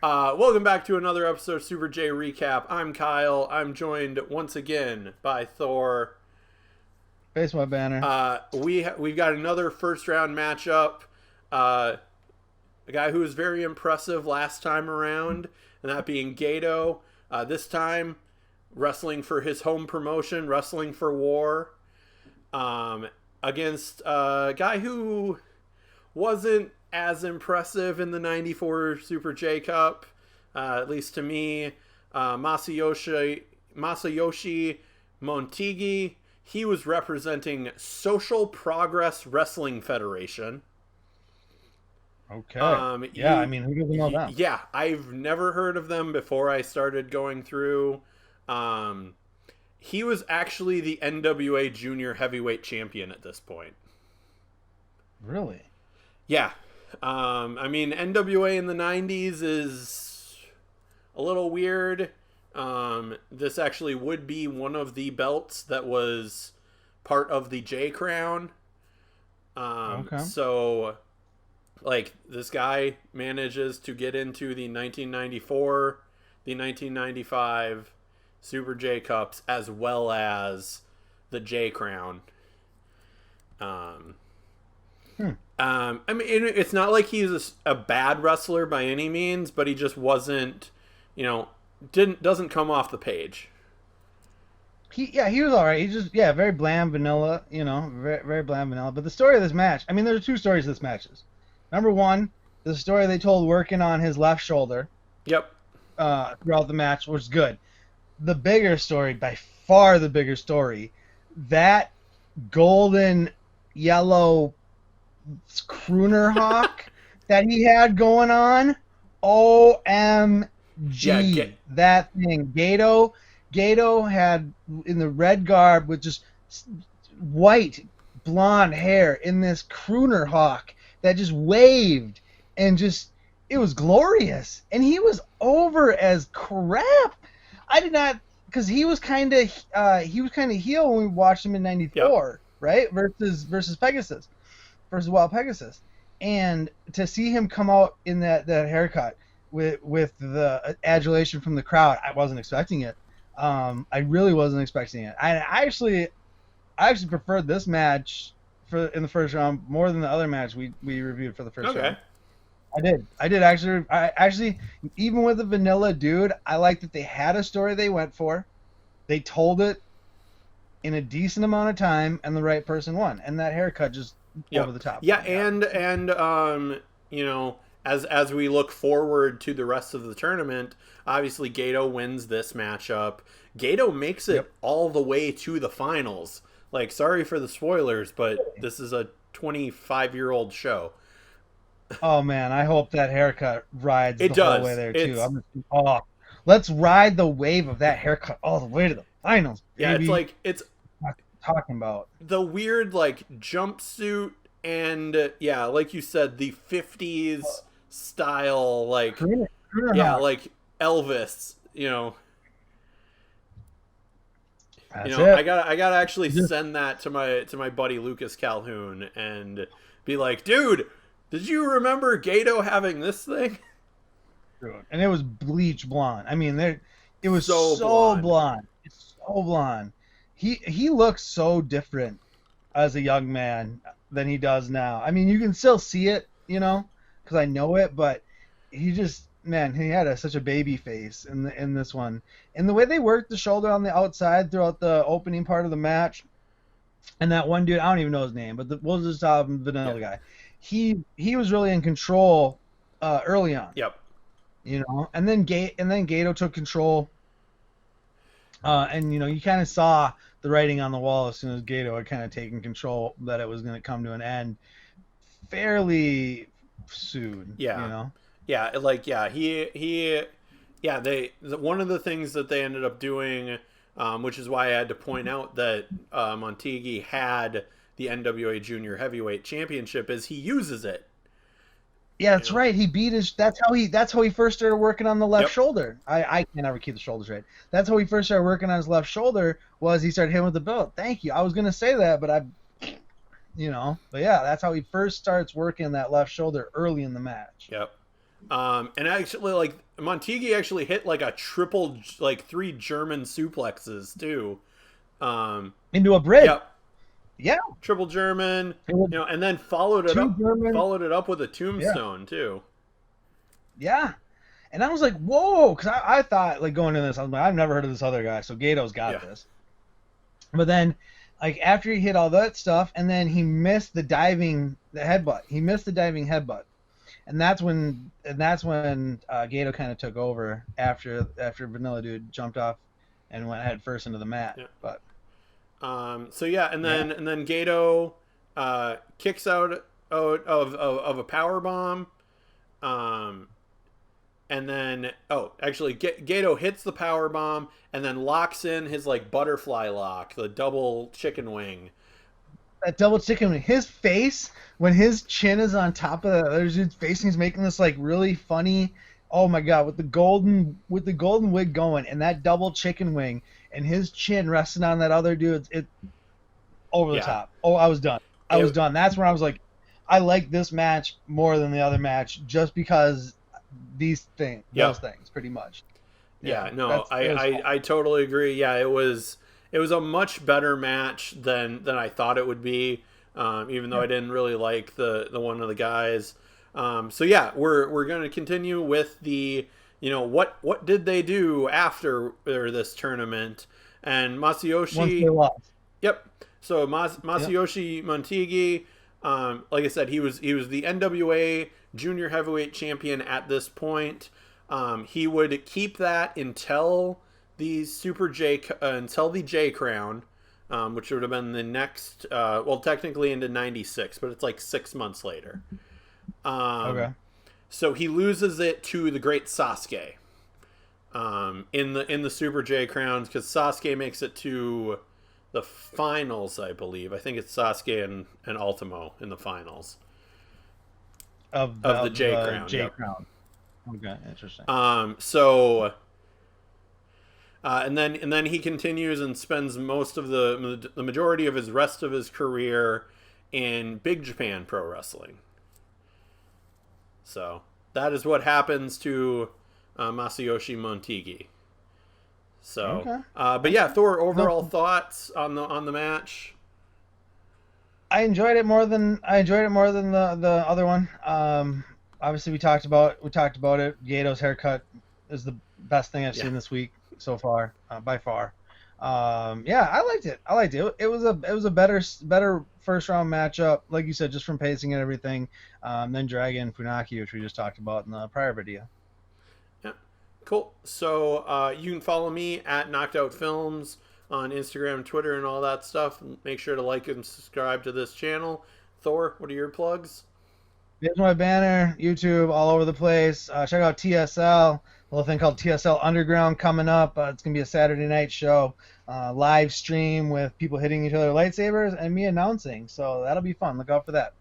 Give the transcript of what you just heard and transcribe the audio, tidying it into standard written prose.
Welcome back to another episode of Super J Recap. I'm Kyle. I'm joined once again by Thor. Face my banner. We've got another first round matchup. A guy who was very impressive last time around, and that being Gedo. This time, wrestling for his home promotion, Wrestling for War, against a guy who wasn't as impressive in the 94 Super J Cup, at least to me. Masayoshi Motegi. He was representing Social Progress Wrestling Federation. Okay. Who doesn't know them? Yeah, I've never heard of them before I started going through. He was actually the NWA Junior Heavyweight Champion at this point. Really? Yeah. NWA in the 90s is a little weird. This actually would be one of the belts that was part of the J Crown. Okay. So, this guy manages to get into the 1994, the 1995 Super J Cups, as well as the J Crown. It's not like he's a bad wrestler by any means, but he just wasn't, doesn't come off the page. He was all right. He just very bland vanilla, very, very bland vanilla. But the story of this match, there's two stories to this match. Number one, the story they told working on his left shoulder. Yep. Throughout the match was good. The bigger story, by far the bigger story, that golden yellow crooner hawk that he had going on, OMG. Yeah, that thing. Gedo had in the red garb with just white blonde hair in this crooner hawk that just waved and it was glorious. And he was over as crap. I did not, because he was kind of heel when we watched him in '94, yep. Right? Versus Pegasus. Versus Wild Pegasus, and to see him come out in that haircut with the adulation from the crowd, I wasn't expecting it. I really wasn't expecting it. I actually preferred this match in the first round more than the other match we reviewed for the first round. I did actually. I actually, even with the vanilla dude, I liked that they had a story they went for. They told it in a decent amount of time, and the right person won. And that haircut just over the top. Yeah, and as we look forward to the rest of the tournament, obviously Gedo wins this matchup. Gedo makes it all the way to the finals. Sorry for the spoilers, but this is a 25-year-old show. Oh man, I hope that haircut rides the whole way there too. Let's ride the wave of that haircut all the way to the finals. Baby. Yeah, it's talking about the weird jumpsuit and like you said, the 50s style Elvis, That's it. I gotta actually send that to my buddy Lucas Calhoun and be like, dude, did you remember Gedo having this thing? And it was bleach blonde. It was so blonde. It's so blonde. He looks so different as a young man than he does now. You can still see it, because I know it, but he had such a baby face in this one. And the way they worked the shoulder on the outside throughout the opening part of the match, and that one dude, I don't even know his name, but we'll just call him Vanilla guy. He was really in control early on. Yep. And then Gedo took control. And you kind of saw the writing on the wall as soon as Gedo had kind of taken control that it was going to come to an end fairly soon. Yeah. One of the things that they ended up doing, which is why I had to point out that Motegi had the NWA Junior Heavyweight Championship, is he uses it. Yeah, that's right. He beat his. That's how he first started working on the left shoulder. I can never keep the shoulders right. That's how he first started working on his left shoulder. Was he started hitting with the belt? Thank you. I was gonna say that, but but yeah, that's how he first starts working that left shoulder early in the match. Yep. And actually, Montegi actually hit like a triple, like 3 German suplexes too. Into a bridge. Yep. Yeah. Triple German, It was and then followed it two up, German. with a Yeah. tombstone too. Yeah. And I was like, whoa, because I thought, like, going into this, I was like, I've never heard of this other guy, so Gato's got Yeah. this. But then, like, after he hit all that stuff, and then he missed the headbutt. He missed the diving headbutt. And that's when Gedo kind of took over after Vanilla Dude jumped off and went head first into the mat. Yeah. But So yeah, and then Gedo kicks out of a power bomb, and then actually Gedo hits the power bomb and then locks in his like butterfly lock, the double chicken wing. that double chicken, his face when his chin is on top of the other dude's face, and he's making this like really funny. Oh my god, with the golden wig going and that double chicken wing and his chin resting on that other dude's, it over the top. Oh, I was done. I was done. That's when I was like, I like this match more than the other match just because those things, pretty much. Yeah, no, I totally agree. Yeah, it was a much better match than I thought it would be. Even though I didn't really like the one of the guys. So yeah, we're going to continue with the, what did they do after this tournament? And Masayoshi. Once they lost. Yep. So Masayoshi Motegi, like I said, he was the NWA Junior Heavyweight Champion at this point. He would keep that until the until the J Crown. Which would have been the next, technically into '96, but it's like 6 months later. Okay. So he loses it to the Great Sasuke in the Super J Crowns, because Sasuke makes it to the finals, I believe. I think it's Sasuke and Ultimo in the finals of the J Crown. J Crown. Okay, interesting. And then he continues and spends most of the majority of his rest of his career in Big Japan Pro Wrestling. So that is what happens to Masayoshi Motegi. So, okay. But yeah, Thor, overall thoughts on the match? I enjoyed it more than the other one. Obviously we talked about it. Gato's haircut is the best thing I've seen this week so far, by far. Yeah, I liked it. It was a better first round matchup, like you said, just from pacing and everything. Then Dragon Funaki, which we just talked about in the prior video. Yeah, cool. So you can follow me at Knocked Out Films on Instagram, Twitter, and all that stuff. Make sure to like and subscribe to this channel. Thor, what are your plugs? Here's my banner, YouTube, all over the place. Check out TSL, a little thing called TSL Underground coming up. It's going to be a Saturday night show, live stream with people hitting each other with lightsabers and me announcing. So that'll be fun. Look out for that.